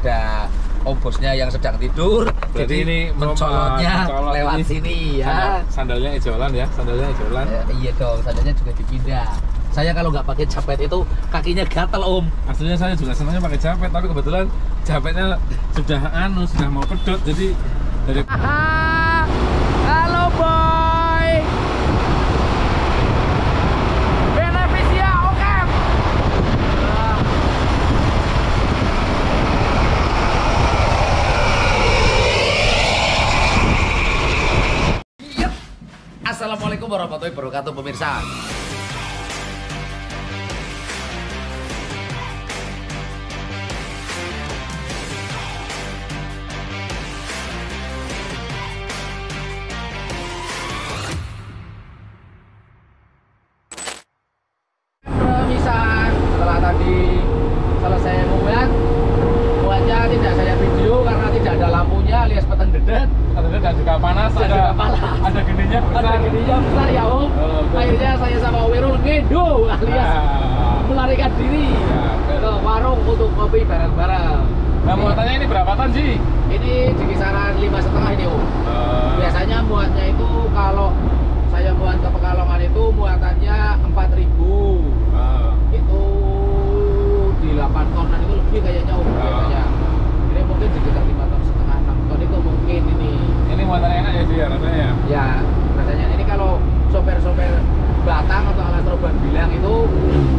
ada om bosnya yang sedang tidur. Jadi ini mencolotnya lewat sini ya. Sandalnya ejolan ya, sandalnya ejolan. Iya dong, sandalnya juga dipindah. Saya kalau nggak pakai japet itu kakinya gatel om. Aslinya saya juga senangnya pakai japet, tapi kebetulan japetnya sudah mau pedot, jadi dari. Halo boy. Benefisia oke. Assalamualaikum warahmatullahi wabarakatuh pemirsa. Setelah tadi selesai muatnya tidak saya video karena tidak ada lampunya alias peteng dedet dan juga panas, ada gininya besar ya om. Akhirnya saya sama Wirul ngedo alias melarikan diri ke warung untuk kopi bareng-bareng. Nah, muatannya ini berapa ton sih? Ini di kisaran 5,5 ini om. Biasanya muatnya itu kalau saya muat ke Pekalongan itu muatannya 4.000. Itu di 8 tonan itu lebih kayaknya om biasanya. Ini mungkin sekitar 5,5 ton 6 ton itu mungkin ini. Ini muatannya enak ya sih ya rasanya? Ya rasanya ini kalau sopir-sopir Batang atau Alastroban bilang itu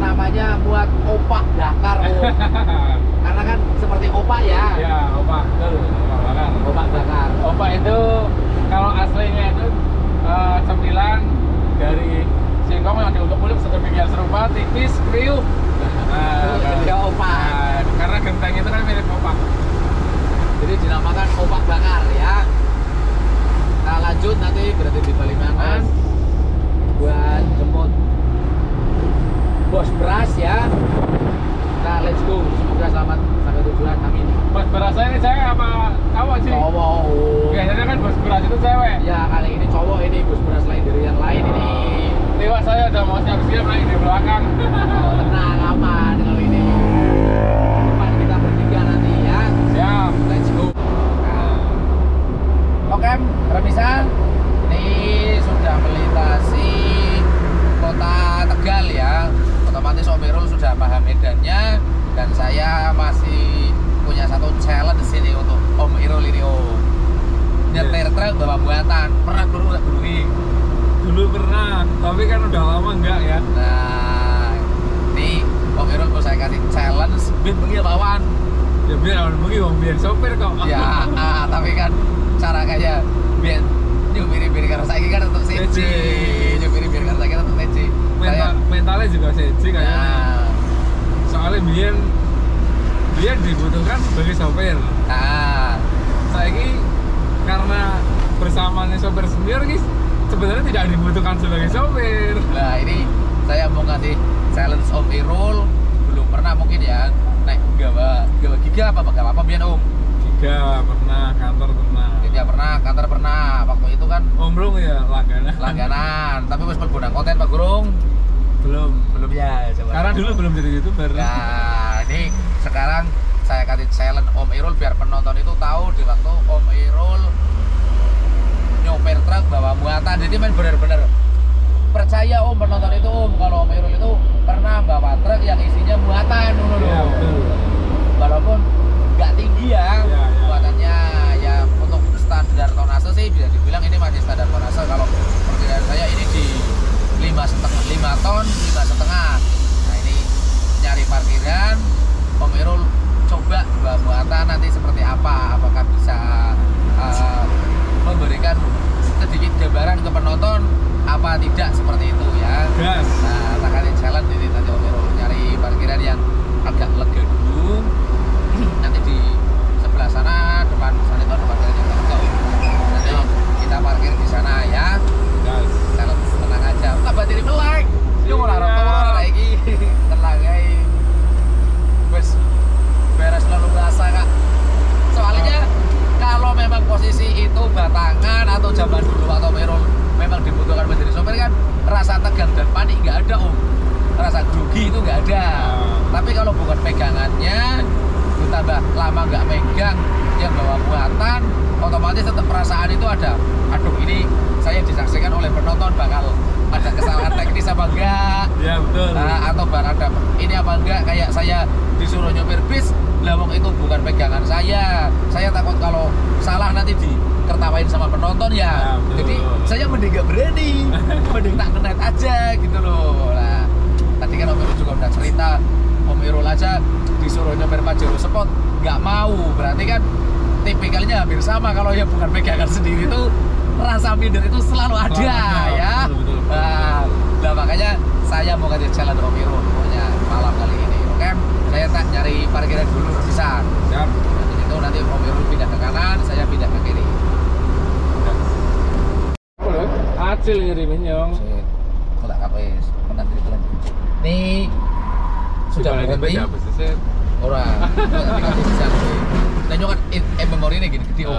namanya muat opak dakar om. Karena kan seperti opak ya. Ya opak, betul. Opak bakar. Opak itu kalau aslinya itu cemilan dari singkong yang diulek kulit sedemikian serupa, tipis, kriuk. Jadi opak. Karena genteng itu kan mirip opak. Jadi dinamakan opak bakar ya. Nah lanjut nanti berarti di Palimanan buat jemput bos beras ya. Nah let's go, semoga selamat sampai tujuan, amin. Bos berasnya ini cewek apa cowok sih? Cowok. Biasanya kan bos beras itu cewek. Ya kali ini cowok, ini bos beras lain dari yang lain ini. Lewat saya udah mau siap-siap naik di belakang. Tenang, aman kalau ini. Depan kita bertiga nanti ya. Siap. Let's go. Oke, Remisan. Ini sudah melintasi kota Tegal ya. Otomatis Om Irul sudah paham medannya. Dan saya masih punya satu challenge di sini untuk Om Irul ini om. Nyetir truk bawa muatan. Pernah guru nggak guru ini? Dulu pernah, tapi kan udah lama enggak ya. Nah, ini Om Irul mau saya kasih challenge biar bengi lawan. Ya biar lawan bengi, biar sopir kok. Ya, tapi kan cara kayak biar nyupiri karena saya kan tetap seji. Nyupiri karena saya tetap seji. Mentalnya juga seji kayaknya. Nah, soalnya biar dibutuhkan sebagai sopir. nah, Saya ini karena bersamanya sopir sendiri guys, sebenarnya tidak dibutuhkan sebagai sopir. nah ini saya mau ngasih challenge Om Irul. Belum pernah mungkin ya naik gawa giga apa biar om. Giga pernah, kantor pernah. Giga pernah, kantor pernah. Waktu itu kan Omrung ya langganan. Tapi wis penggunaan konten Pak Gurung belum ya coba. Karena dulu belum jadi YouTuber. Nah, ini sekarang saya kasih challenge Om Irul biar penonton itu tahu di waktu Om Irul nyopir truk bawa muatan. Jadi main bener-bener percaya om penonton itu om kalau Om Irul itu pernah bawa truk yang isinya muatan dulu. Ya, betul. Walaupun nggak tinggi ya, muatannya ya untuk standar tonase sih bisa dibilang ini masih standar tonase. Kalau perkiraan saya ini di 5 ton 5,5. Nah ini nyari parkiran Om Irul coba bawa muatan nanti seperti apa, apakah bisa memberikan sedikit gambaran ke penonton apa tidak seperti itu ya. Gas. Nah tak kasih challenge ini nanti Om Irul nyari parkiran yang agak lega dulu udah lama nggak megang yang bawa muatan, otomatis tetap perasaan itu ada. Aduh, ini saya disaksikan oleh penonton bakal ada kesalahan teknis apa enggak? Ya betul. Atau ada ini apa enggak? Kayak saya disuruh nyopir bis, lawang itu bukan pegangan saya. Saya takut kalau salah nanti ditertawain sama penonton ya. Jadi saya mending nggak berani, mending tak kenet aja gitu loh. Nah, tadi kan Om Irul juga udah cerita, Om Irul aja disuruh nyopir Pajero Sport nggak mau, berarti kan tipikalnya hampir sama. Kalau ya bukan pegangan sendiri tuh rasa minder itu selalu ada ya. Betul. Nah, makanya saya mau kasih jalan Om Irul pokoknya malam kali ini. Oke, saya tak nyari parkiran dulu bisa. Siap. Itu nanti Om Irul pindah ke kanan, saya pindah ke kiri. Acil ngirimin nyong. Enggak kapes, menang di telan. Nih sudah berhenti. Orang dikasih bisa. Nah, kan memori ini gini gede Om.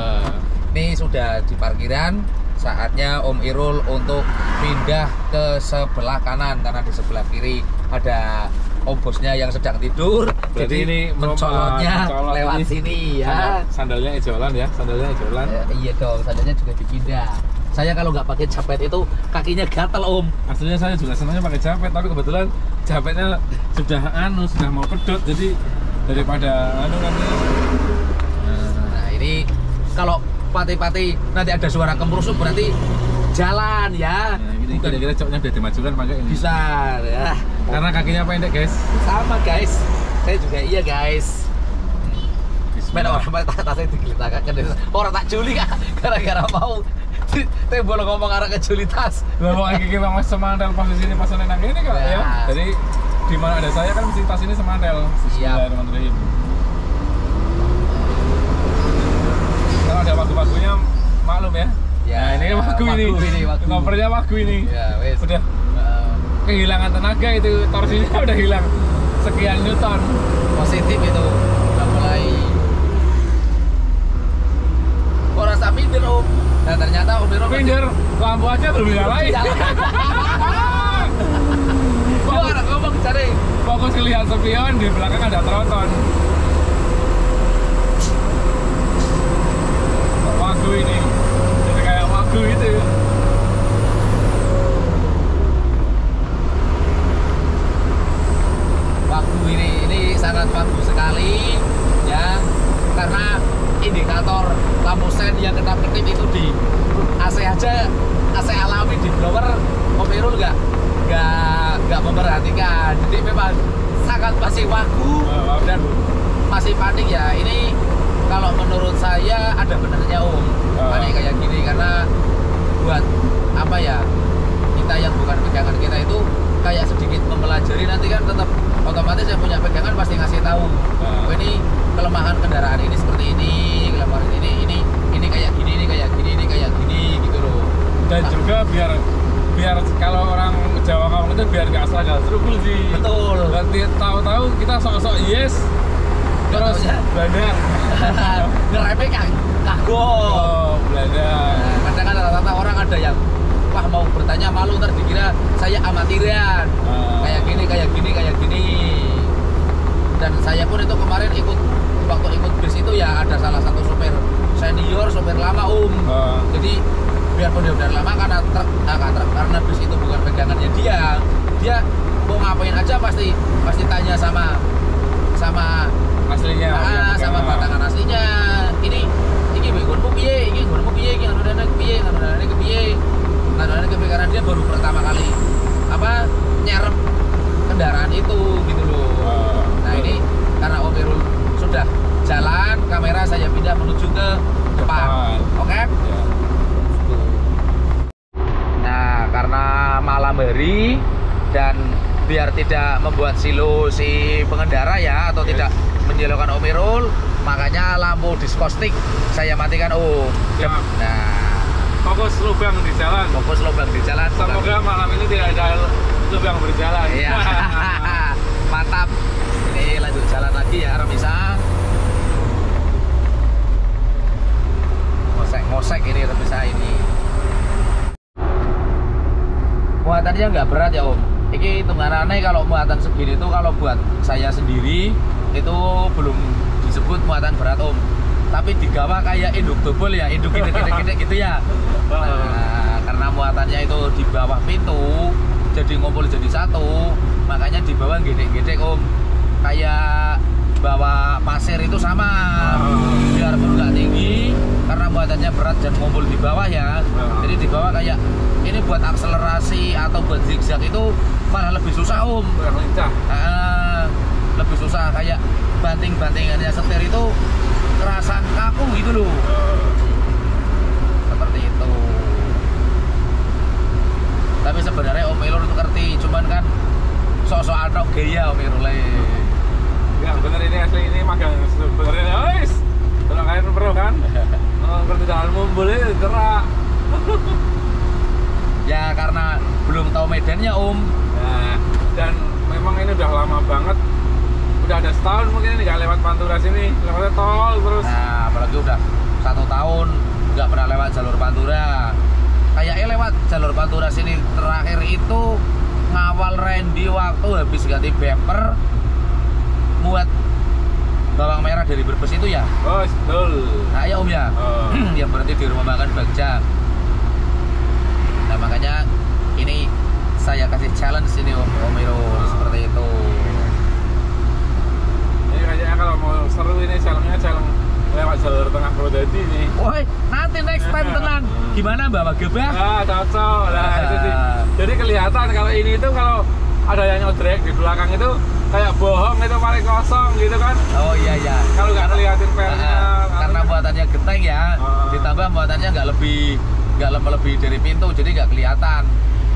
Ini sudah di parkiran, saatnya Om Irul untuk pindah ke sebelah kanan karena di sebelah kiri ada Om bosnya yang sedang tidur. Berarti jadi ini mencolotnya lewat ini. sini ya. Sandalnya ijolan ya, sandalnya ijolan. Iya dong, sandalnya juga dipindah. Saya kalau nggak pakai japet itu kakinya gatel Om. Aslinya saya juga senangnya pakai japet, tapi kebetulan japetnya sudah mau pedot, jadi daripada nanti. Nah, ini kalau pati-pati nanti ada suara kemrusuk berarti jalan ya. Nah, ini kira-kira coknya udah dimajukan pakai ini. Bisa ya. Karena kakinya pendek, guys. Sama guys. Saya juga iya guys. Main orang tasnya digelitakan. Orang tak juli kan gara-gara mau tembol ngomong arah ke juli tas. Lah mau iki Bang Mas semandel posisi ini pas nang ini kok ya. Jadi di mana ada saya kan mesti tas ini semandel. Bismillahirrahmanirrahim. Kalau ada wagu-wagunya maklum ya. Ya, nah, ini wagu ini. Ngopernya wagu ini. Ya, wes. Udah kehilangan tenaga itu, torsinya udah hilang sekian newton. Positif itu. Udah mulai kok rasa minder Om. Nah, ternyata Om Irul minder, lampu aja belum dinyalain. Orang ngomong cari. Fokus lihat spion, di belakang ada tronton. Wagu ini jadi kayak wagu itu. Wagu ini sangat bagus sekali ya, karena indikator lampu sen yang kedap-kedip itu di AC aja, AC alami di blower Om Irul nggak memperhatikan. Jadi memang sangat masih wagu dan masih panik ya. Ini kalau menurut saya ada benernya Om, panik kayak gini karena buat apa ya, kita yang bukan pegangan kita itu kayak sedikit mempelajari, nanti kan tetap otomatis yang punya pegangan pasti ngasih tahu. Oh, ini kelemahan kendaraan ini seperti ini, kelemahan ini kayak gini, ini kayak gini, ini kayak gini gitu loh. Dan juga biar kalau orang Jawa ngomong itu biar nggak asal nggak serugul sih. Betul. Nanti tahu-tahu kita sok-sok yes, terus beladang. Ngeremeh kagok. Oh, beladang. Nah, kadang kan rata-rata orang ada yang wah mau bertanya malu ntar dikira saya amatiran. Kayak gini, kayak gini, kayak gini. Dan saya pun itu kemarin waktu ikut bis itu ya ada salah satu sopir senior, sopir lama Om. Jadi biarpun dia udah lama karena bis itu bukan pegangannya dia mau ngapain aja pasti tanya sama aslinya, sama batangan aslinya. Ini gonmu piye, ini gonmu piye, ini nganudane piye, nganudane kepiye, karena dia baru pertama kali nyerep kendaraan itu gitu loh. Nah, ini karena Om Irul sudah jalan, kamera saya pindah menuju ke depan. Oke? Ya. Nah, karena malam hari dan biar tidak membuat silu si pengendara ya, atau tidak menyilaukan Om Irul, makanya lampu diskostik saya matikan Om. Ya. Nah, fokus lubang di jalan. Semoga malam ini tidak ada lubang berjalan. Iya. Mantap. Ini lanjut jalan lagi ya, Remisa. Ngosek ini Remisa ini. Muatannya nggak berat ya Om. Ini hitungannya kalau muatan segini tuh kalau buat saya sendiri itu belum disebut muatan berat om, tapi digawa kayak induk dobol ya, induk gede-gede gitu ya. Nah, karena muatannya itu di bawah pintu jadi ngumpul jadi satu, makanya di bawah gede-gede om, kayak bawa pasir itu sama, biarpun nggak tinggi karena muatannya berat dan ngumpul di bawah ya. Jadi di bawah kayak ini buat akselerasi atau buat zigzag itu malah lebih susah om. Lebih susah, kayak banting-bantingannya setir itu kerasa kaku gitu loh. Seperti itu. Tapi sebenarnya Om Ilur itu ngerti, cuman kan sok-sok atok gaya Om Ilur. Enggak bener, ini asli ini magang sebenarnya guys. Kalau kalian perlu kan ngerti jalan mumbul itu gerak. Ya karena belum tahu medannya Om. Nah, dan memang ini udah lama banget, udah ada setahun mungkin ini nggak lewat Pantura sini, lewatnya tol terus. Nah apalagi udah 1 tahun nggak pernah lewat jalur Pantura. Kayaknya lewat jalur Pantura sini terakhir itu ngawal Randy waktu habis ganti bumper muat bawang merah dari Brebes itu ya. Oh betul. Nah ya Om ya. Yang berarti di rumah makan Bagja. Nah makanya ini saya kasih challenge ini Om Irul, seperti itu. Ini kayaknya kalau mau seru ini challenge-nya lewat jalur tengah Purwodadi nih. Woi, nanti next time tenang. Gimana Mbak Gebah? Ah, cocok. Nah, itu sih. Jadi kelihatan kalau ini itu kalau ada yang nyodrek di belakang itu kayak bohong, itu paling kosong gitu kan. Oh iya iya. Kalau nggak ngeliatin pelnya. Karena muatannya genteng ya. Ditambah muatannya nggak lebih dari pintu, jadi nggak kelihatan.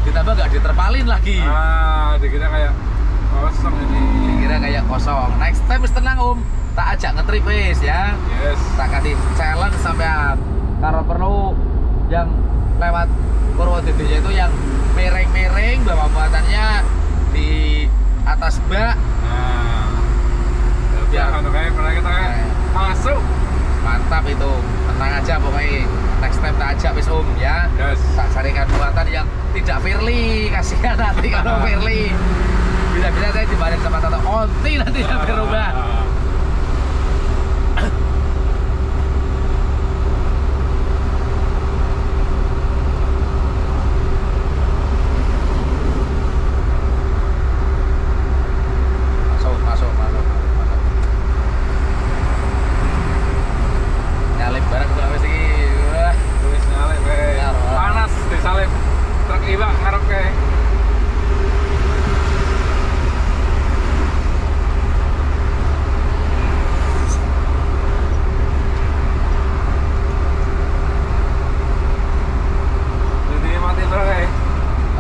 Ditambah nggak diterpalin lagi. Ah, dikira kayak kosong ini. Dikira kayak kosong. Next time tenang Om. Tak ajak ngetrip wis ya. Yes. Tak kasih challenge sampean. Kalau perlu yang lewat Purwodadi itu yang miring-miring, bawa muatannya di atas bak. Nah, biar kayak mereka masuk. Mantap itu. Tenang aja pokoknya. Next time tak ajak wis Om ya. Yes. Tak carikan muatan yang tidak firly, kasihan nanti kalau firly. Bisa-bisa saya dibalik sama Tato Onti nanti yang berubah. Masuk. Nyalip barang tuh apa sih? Wah. Tulis nyalip panas disalip truk iba ngarep kayak. Jadi mati truk kayak.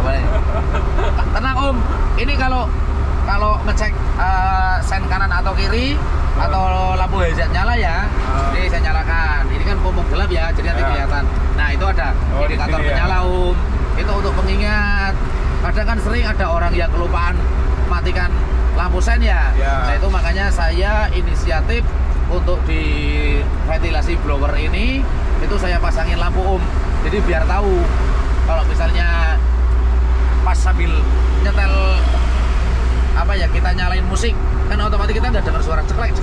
Apa nih? Tenang Om, ini kalau ngecek sen kanan atau kiri atau lampu hazard nyala ya, ini saya nyalakan. Ini kan mumpung gelap ya, jadi nanti kelihatan. Nah itu ada indikator penyala Om. Itu untuk pengingat. Kadang kan sering ada orang yang kelupaan matikan lampu sen ya. Nah itu makanya saya inisiatif untuk di ventilasi blower ini itu saya pasangin lampu Om. Jadi biar tahu kalau misalnya pas sambil nyetel apa ya, kita nyalain musik kan otomatis kita nggak dengar suara ceklek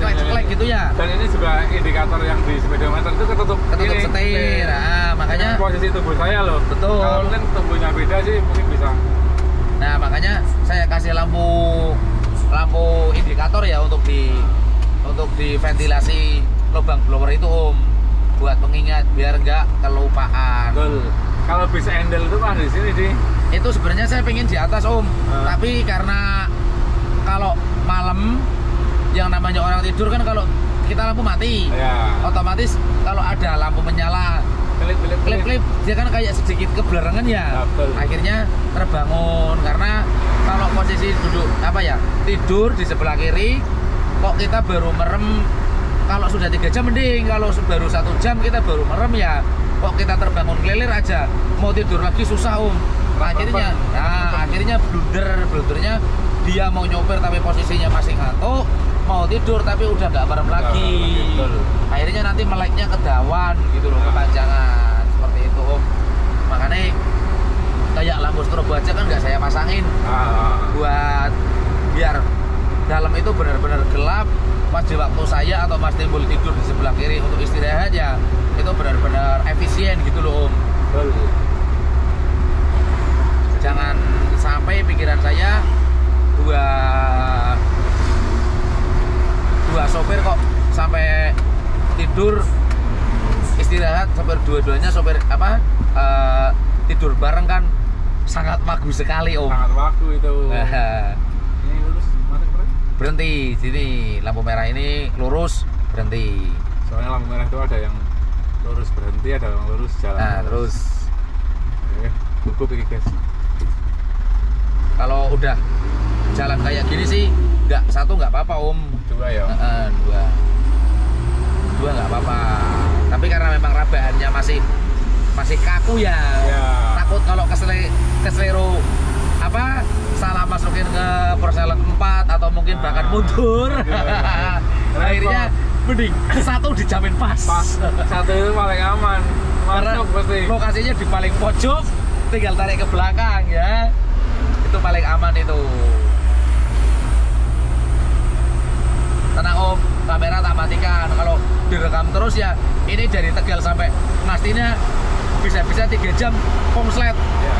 gitu ya. Dan ini juga indikator yang di speedometer itu ketutup setir. Nah, makanya posisi tubuh saya loh. Betul. Kalau mungkin tubuhnya beda sih mungkin bisa. Nah makanya saya kasih lampu indikator ya untuk di ventilasi lubang blower itu Om, buat pengingat biar nggak kelupaan. Betul. Kalau bis endel itu mah di sini sih. Itu sebenarnya saya pengen di atas Om, tapi karena kalau malam yang namanya orang tidur kan kalau kita lampu mati, otomatis kalau ada lampu menyala klip dia kan kayak sedikit kebelerengan ya. Akhirnya terbangun karena kalau posisi duduk tidur di sebelah kiri kok kita baru merem. Kalau sudah 3 jam mending, kalau baru 1 jam kita baru merem ya kok kita terbangun kelilir aja, mau tidur lagi susah Om. Akhirnya blundernya dia mau nyopir tapi posisinya masih ngantuk, mau tidur tapi udah nggak merem lagi. Akhirnya nanti meleknya kedawan gitu loh, kepanjangan seperti itu Om. Makanya kayak lampu strobo aja kan nggak saya pasangin buat biar dalam itu benar-benar gelap, pas di waktu saya atau Mas Timbul tidur di sebelah kiri untuk istirahat ya itu benar-benar efisien gitu loh Om. Betul. Jangan sampai pikiran saya dua sopir kok sampai tidur istirahat sopir dua-duanya sopir tidur bareng kan sangat bagus sekali Om. Sangat waktu itu. Ini lurus mana kemarin? Berhenti sini lampu merah ini lurus berhenti. Soalnya lampu merah itu ada yang lurus berhenti, ada yang lurus jalan. Nah terus cukup ini guys. Kalau udah jalan kayak gini sih satu nggak apa-apa Om. Dua ya. Dua nggak apa-apa. Tapi karena memang rabahannya masih kaku ya. Takut kalau keselero salah masukin ke perselen 4 atau mungkin bahkan mundur. Akhirnya mending satu dijamin pas. Satu itu paling aman. Karena lokasinya di paling pojok, tinggal tarik ke belakang ya. Itu paling aman itu. Tenang Om, kamera tak matikan. Kalau direkam terus ya, ini dari Tegal sampai Ngastina bisa-bisa 3 jam konslet. Ya.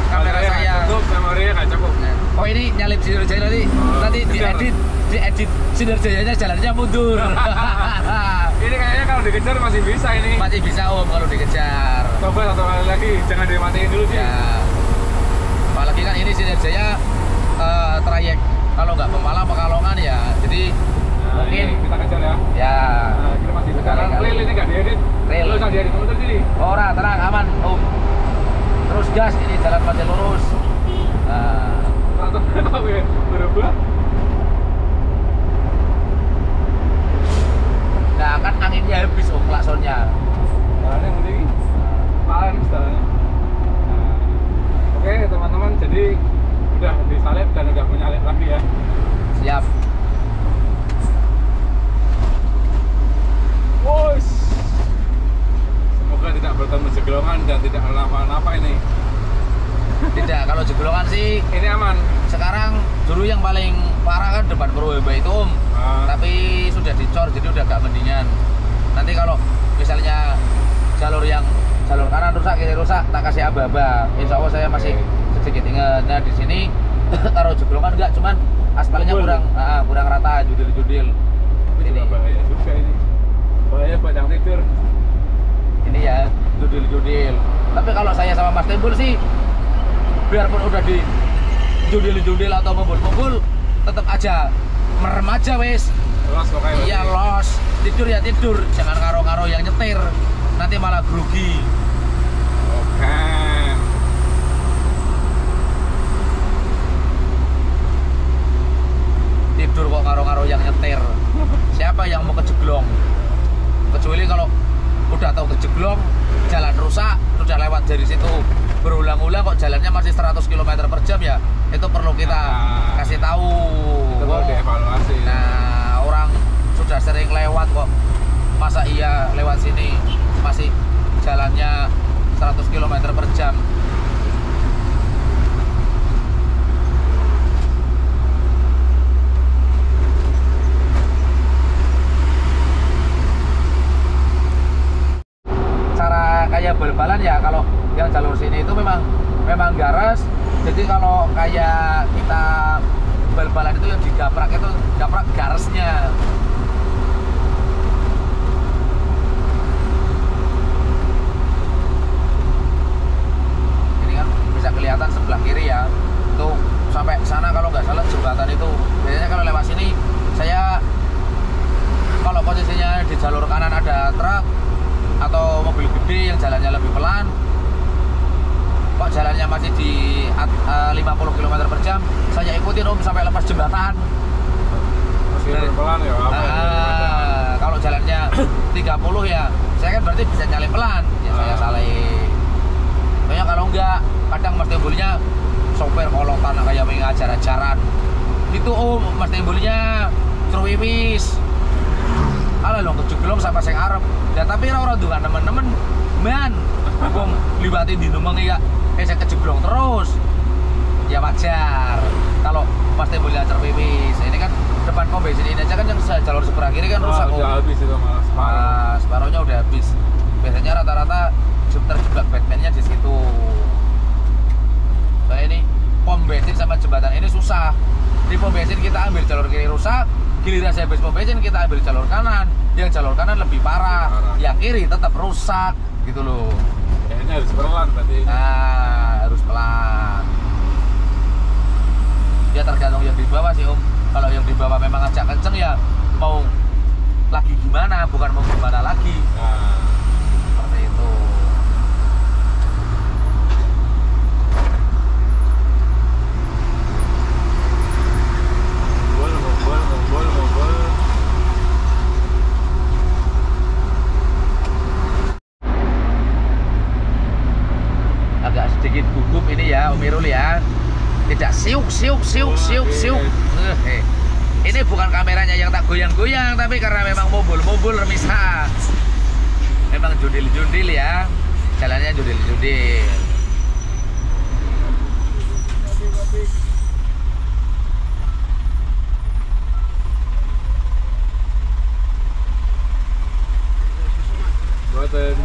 Kamera saya. Cukup, memorinya nggak cukup. Oh ini nyalip Sidoarjaya nanti diedit Sidoarjayanya jalannya mundur. Ini kayaknya kalau dikejar masih bisa ini. Masih bisa Om kalau dikejar. Coba satu kali lagi, jangan dimatiin dulu sih. Ya. Apalagi kan ini Sidoarjaya trayek kalau nggak Pemalang Pekalongan ya. Jadi mungkin kita kejar ya. Ya. Nah, kita masih sekarang trail ini nggak diedit. Trail. Lu usah diedit muter sini. Ora, tenang, aman Om. Terus gas, ini jalan masih lurus. Kok berubah? Nah kan anginnya habis Om, klaksonnya. Jalannya nanti paling jalannya. Oke teman-teman, jadi udah disalip dan udah menyalip lagi ya. Siap. Wush. Semoga tidak bertemu jeglongan dan tidak kenapa-napa ini. Tidak, kalau jeglongan sih Ini aman. sekarang dulu yang paling parah kan depan Purweba itu Om. Tapi sudah dicor jadi udah gak mendingan. Nanti kalau misalnya jalur kanan rusak, kiri rusak, tak kasih aba-aba. Insya Allah saya masih sedikit ingat. Nah di sini taruh jeglongan enggak, cuman aspalnya kurang rata, judil-judil. Ini bahaya juga ini. Bahaya buat yang tidur. Ini ya judil-judil. Tapi kalau saya sama Mas Timbul sih, biarpun udah di judil-judil atau membul-membul, tetap aja merem aja wes. Los pokoknya. Iya los, tidur ya tidur, jangan karo-karo yang nyetir, nanti malah grogi. Oke. Tidur kok karo-karo yang nyetir. Siapa yang mau kejeglong? Kecuali kalau udah tahu kejeglong, jalan rusak, udah lewat dari situ berulang-ulang kok jalannya masih 100 km per jam ya, itu perlu kita kasih tahu. Itu perlu dievaluasi. Nah, orang sudah sering lewat kok, masa iya lewat sini masih jalannya 100 km per jam. Cara kayak bal-balan ya, kalau yang jalur sini itu memang garas. Jadi kalau kayak kita bal-balan itu yang digaprak itu gaprak garasnya. Ini kan bisa kelihatan sebelah kiri ya. Tuh sampai sana kalau nggak salah jembatan itu. Biasanya kalau lewat sini saya kalau posisinya di jalur kanan ada truk atau mobil gede yang jalannya lebih pelan, kok jalannya masih di 50 km per jam, saya ikutin Om sampai lepas jembatan. Masih pelan ya? Kalau jalannya 30 ya, saya kan berarti bisa nyalip pelan, ya saya salip. Pokoknya kalau enggak, kadang Mas Timbulnya sopir kolotan kayak mengajar-ajaran. Itu Om, Mas Timbulnya truwiwis. Alah lo kejeglong sampai sing arep. Ya tapi ora dengan temen-temen man. Wong liwati di Numeng ya saya kejeglong terus. Ya wajar. Kalau Mas Timbul lancar pipis. Ini kan depan pom bensin ini aja kan yang jalur seberang kiri kan rusak. Udah habis itu malah separuh. Separuhnya udah habis. Biasanya rata-rata terjebak Batman-nya di situ. Soalnya ini pom bensin sama jembatan ini susah. Di pom bensin kita ambil jalur kiri rusak, giliran saya habis pom bensin kita ambil jalur kanan. Yang jalur kanan lebih parah, yang kiri tetap rusak gitu loh. Kayaknya harus pelan berarti. Nah, harus pelan. Ya tergantung yang di bawah sih Om. Kalau yang di bawah memang agak kenceng ya mau lagi gimana, bukan mau gimana lagi. Nah, Seperti itu. ngobrol. Agak sedikit gugup ini ya Om Irul ya. Tidak siuk. Ini bukan kameranya yang tak goyang-goyang, tapi karena memang mobil remisa. Memang jundil-jundil ya. Jalannya jundil-jundil. Buatan.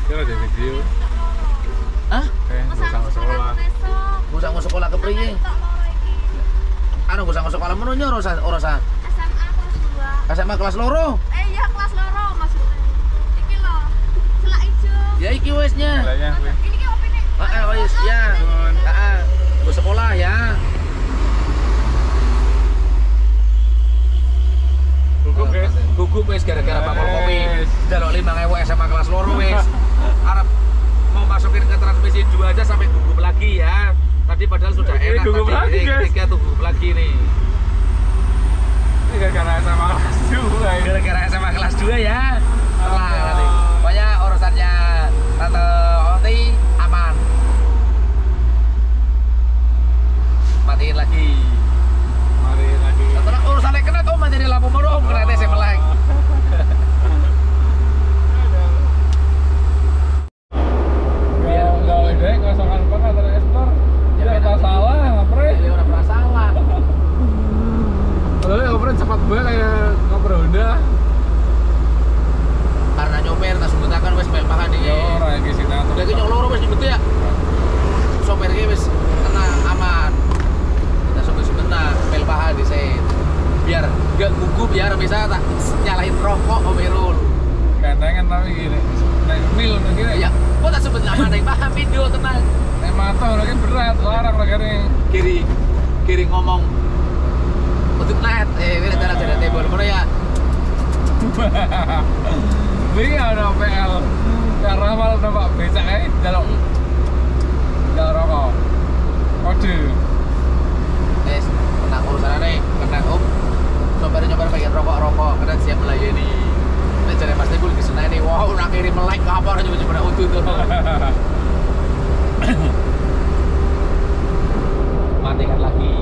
Kira ada video. Hah? Ngusang sekolah. Gusang sekolah ke priye? Anu gusang sekolah menunya urusan SMA kelas loro. Iya kelas loro maksudnya. Iki lho, celak ijo. Ya iki wesnya. Nilainya wih. Ini ki opine. Wes ya. Heeh. Gue sekolah ya. Gugup wes gara-gara bakul kopi. Jaluk 5.000 SMA kelas loro wes. Arab mau masukin ke transmisi 2 aja sampai gugup lagi ya. Tadi padahal sudah enak. Gugup lagi, guys. Ketiga tuh gugup lagi nih. Ini gara-gara sama kelas 2. Gara-gara SMA kelas 2 ya. Tenang nanti. Pokoknya urusannya Tante Oti aman. Matiin lagi. Mari lagi. Setelah urusannya kena tuh mati di lampu merah, kena saya melek. Enggak ada kosongan banget ada Estor. Ya, Ya beda. tak salah, ngapre. Ini udah pernah salah. Kalau ngapre cepat banget kayak ngapre Honda. Karena nyopir tak sebutakan wes bel paha di. Ya ora iki sing tak. Lagi nyok loro wes nyebut ya. Sopir ki wis tenang aman. Kita sebut-sebutna bel paha di set. Biar gak gugup ya, bisa tak nyalahin rokok Om Irul. Kandangan tapi gini. Naik mil kira Ya, kok tak sebut nama naik paham video tenang. naik mata lagi berat, larang lagi nih. Kiri ngomong untuk net, ini cara jadi tebel mana ya? Iya ada PL. Karena malah nampak becak jaluk rokok. Kode. Guys, tenang urusan nih, tenang Om. Nyobain pengen rokok, karena siap melayani. Nek jare Mas Tebul di sana ini, wow, nak kirim like kabar coba utuh tuh. Matikan lagi.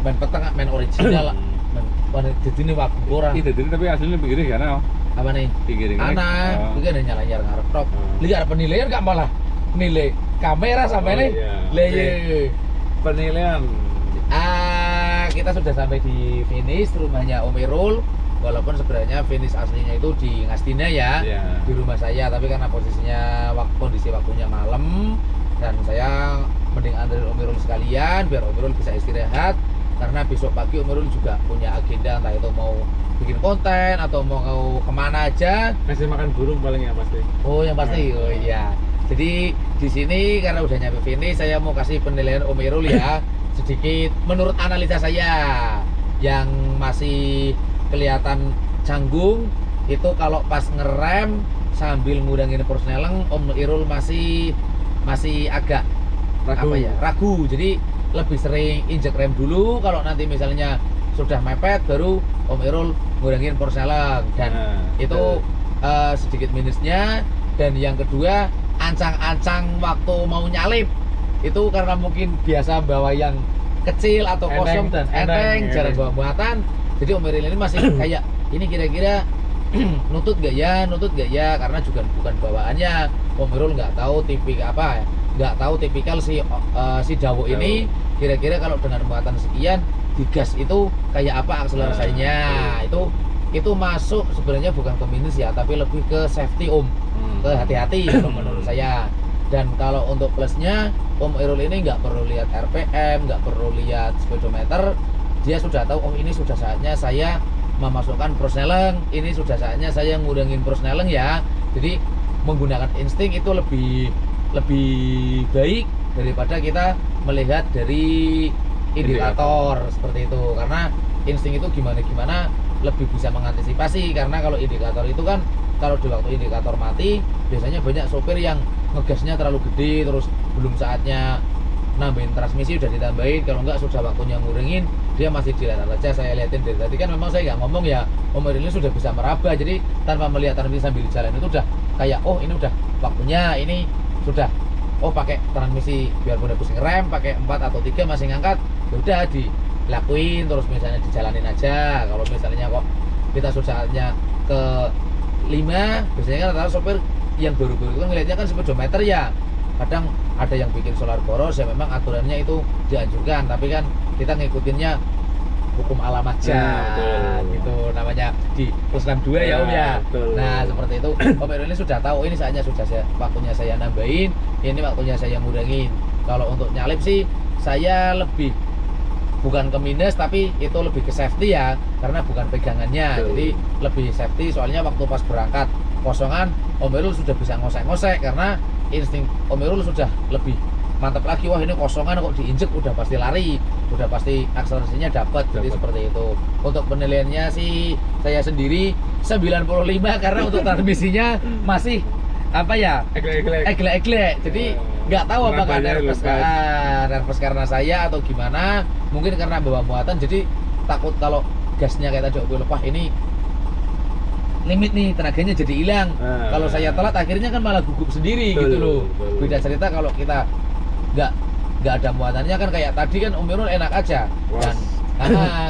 main peteng main original main ini wagu ora Itu tapi aslinya begini kan? apa nih Begini kan? anak itu ada nyala-nyala ngarep tok lihat penilaian gak malah nilai kamera sampai nih penilaian kita sudah sampai di finish rumahnya Om Irul walaupun sebenarnya finish aslinya itu di Ngastina ya di rumah saya tapi karena posisinya kondisi waktunya malam dan saya mending anterin Om Irul sekalian biar Om Irul bisa istirahat karena besok pagi Om Irul juga punya agenda entah itu mau bikin konten atau mau kemana aja kasih makan burung paling yang pasti yang pasti oh iya jadi di sini karena udah nyampe finish saya mau kasih penilaian Om Irul ya sedikit menurut analisa saya yang masih kelihatan canggung itu kalau pas ngerem sambil ngurangin persneleng Om Irul masih agak ragu jadi lebih sering injek rem dulu kalau nanti misalnya sudah mepet baru Om Irul ngurangin persneleng dan itu sedikit minusnya dan yang kedua ancang-ancang waktu mau nyalip itu karena mungkin biasa bawa yang kecil atau kosong dan enteng jarang bawa muatan jadi Om Irul ini masih kayak ini kira-kira nutut gak ya karena juga bukan bawaannya Om Irul nggak tahu tipikal si Dawo ini kira-kira kalau dengan muatan sekian digas itu kayak apa akselerasinya itu masuk sebenarnya bukan ke minus ya tapi lebih ke safety ke hati-hati menurut saya dan kalau untuk plusnya Om Irul ini nggak perlu lihat RPM nggak perlu lihat speedometer dia sudah tahu ini sudah saatnya saya memasukkan persneleng ini sudah saatnya saya ngurangin persneleng ya jadi menggunakan insting itu lebih baik daripada kita melihat dari indikator seperti itu karena insting itu gimana lebih bisa mengantisipasi karena kalau indikator itu kan kalau di waktu indikator mati biasanya banyak sopir yang ngegasnya terlalu gede terus belum saatnya nambahin transmisi udah ditambahin kalau enggak sudah waktunya ngurangin dia masih dilihat aja saya liatin dari tadi kan memang saya nggak ngomong ya Om Irul ini sudah bisa meraba jadi tanpa melihat transmisi sambil jalan itu udah kayak ini udah waktunya ini sudah pakai transmisi biarpun habis ngerem pakai 4 atau 3 masih ngangkat ya udah dilakuin terus misalnya dijalanin aja kalau misalnya kok kita sudahnya ke 5 biasanya kan rata-rata sopir yang baru-baru itu ngelihatnya kan speedometer ya kadang ada yang bikin solar boros ya memang aturannya itu dianjurkan tapi kan kita ngikutinnya hukum alam aja gitu namanya di plus 62 ya Om ya nah seperti itu Om Irul ini sudah tahu ini saatnya waktunya saya nambahin ini waktunya saya ngurangin kalau untuk nyalip sih saya lebih bukan ke minus tapi itu lebih ke safety ya karena bukan pegangannya jadi lebih safety soalnya waktu pas berangkat kosongan Om Irul sudah bisa ngosek-ngosek karena insting Om Irul sudah lebih mantap lagi wah ini kosongan kok diinjek udah pasti lari udah pasti akselerasinya dapat jadi seperti itu untuk penilaiannya sih saya sendiri 95 karena untuk transmisinya masih apa ya eglek jadi nggak tahu apakah nervous karena saya atau gimana mungkin karena bawa muatan jadi takut kalau gasnya kayak tadi aku lepas ini limit nih tenaganya jadi hilang kalau saya telat akhirnya kan malah gugup sendiri gitu loh beda cerita kalau kita nggak ada muatannya kan kayak tadi kan Om Irul enak aja dan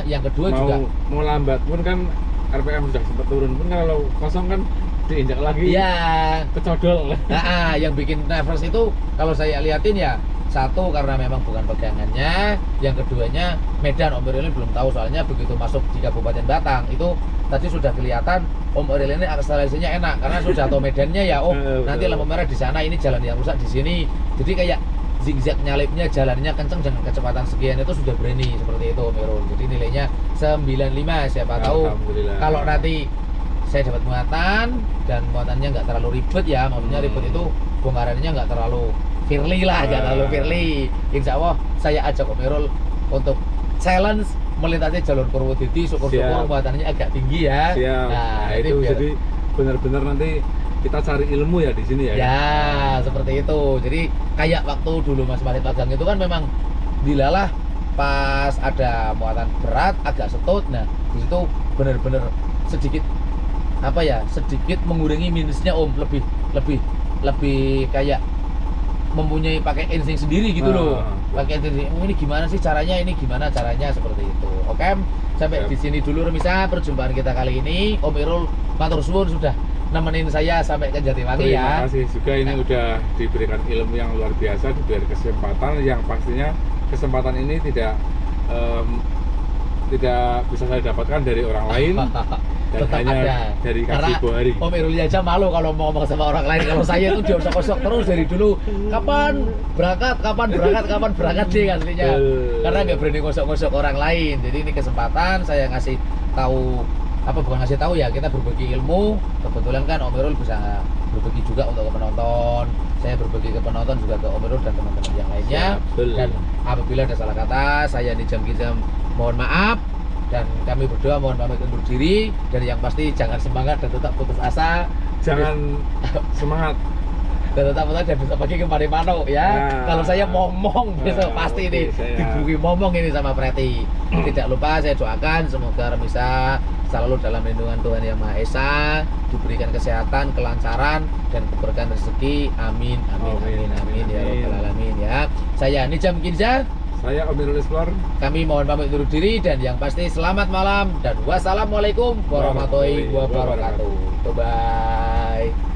yang kedua juga mau lambat pun kan RPM sudah sempat turun pun kalau kosong kan diinjak lagi ya kecodol yang bikin nervous itu kalau saya liatin ya satu karena memang bukan pegangannya yang keduanya Medan Om Irul ini belum tahu soalnya begitu masuk di Kabupaten Batang itu tadi sudah kelihatan Om Irul ini akselerasinya enak karena sudah tahu medannya ya nanti lampu merah di sana ini jalan yang rusak di sini jadi kayak zigzag nyalipnya jalannya kenceng dengan kecepatan sekian itu sudah berani seperti itu Om Irul jadi nilainya 95 siapa tahu kalau nanti saya dapat muatan dan muatannya nggak terlalu ribet ya maksudnya ribet itu bongkarannya nggak terlalu firly lah nggak terlalu firly insya Allah saya ajak Om Irul untuk challenge melintasi jalur Purwodadi syukur-syukur muatannya agak tinggi ya nah itu jadi benar-benar nanti kita cari ilmu ya di sini ya ya seperti itu jadi kayak waktu dulu Mas Marit Pagang itu kan memang dilalah pas ada muatan berat agak setut nah disitu benar-benar sedikit apa ya sedikit mengurangi minusnya Om lebih kayak mempunyai pakai insting sendiri gitu loh. Pakai insting, ini gimana sih caranya, ini gimana caranya, seperti itu. Oke, sampai di sini dulu Remisa perjumpaan kita kali ini. Om Irul matur suwun sudah nemenin saya sampai ke Jatiwangi ya. Terima kasih juga, ini udah diberikan ilmu yang luar biasa, diberi kesempatan yang pastinya kesempatan ini tidak bisa saya dapatkan dari orang lain. Dan Tetap hanya ada dari karena Kasih Bohari. Om Irul aja malu kalau mau ngomong sama orang lain. Kalau saya itu diosok-osok terus dari dulu, kapan berangkat sih aslinya, karena nggak berani ngosok-ngosok orang lain. Jadi ini kesempatan saya ngasih tahu, bukan ngasih tahu ya, kita berbagi ilmu. Kebetulan kan Om Irul bisa berbagi juga untuk ke penonton, saya berbagi ke penonton juga ke Om Irul dan teman-teman yang lainnya. Dan apabila ada salah kata, saya Nijam Kizam mohon maaf. Dan kami berdua mohon pamit undur diri. Dan yang pasti jangan semangat dan tetap putus asa. Jangan semangat Dan tetap putus asa dan besok pagi kembali Mano ya. Kalau saya momong besok pasti nih dibui momong ini sama Preti. Tidak lupa saya doakan semoga Remisa selalu dalam lindungan Tuhan Yang Maha Esa, diberikan kesehatan, kelancaran dan keberkahan rezeki. Amin amin amin amin ya rabbal alamin ya. Saya Nijam Kinza. Saya Om Irul Explore. Kami mohon pamit undur diri dan yang pasti selamat malam dan wassalamualaikum warahmatullahi wabarakatuh. Bye bye.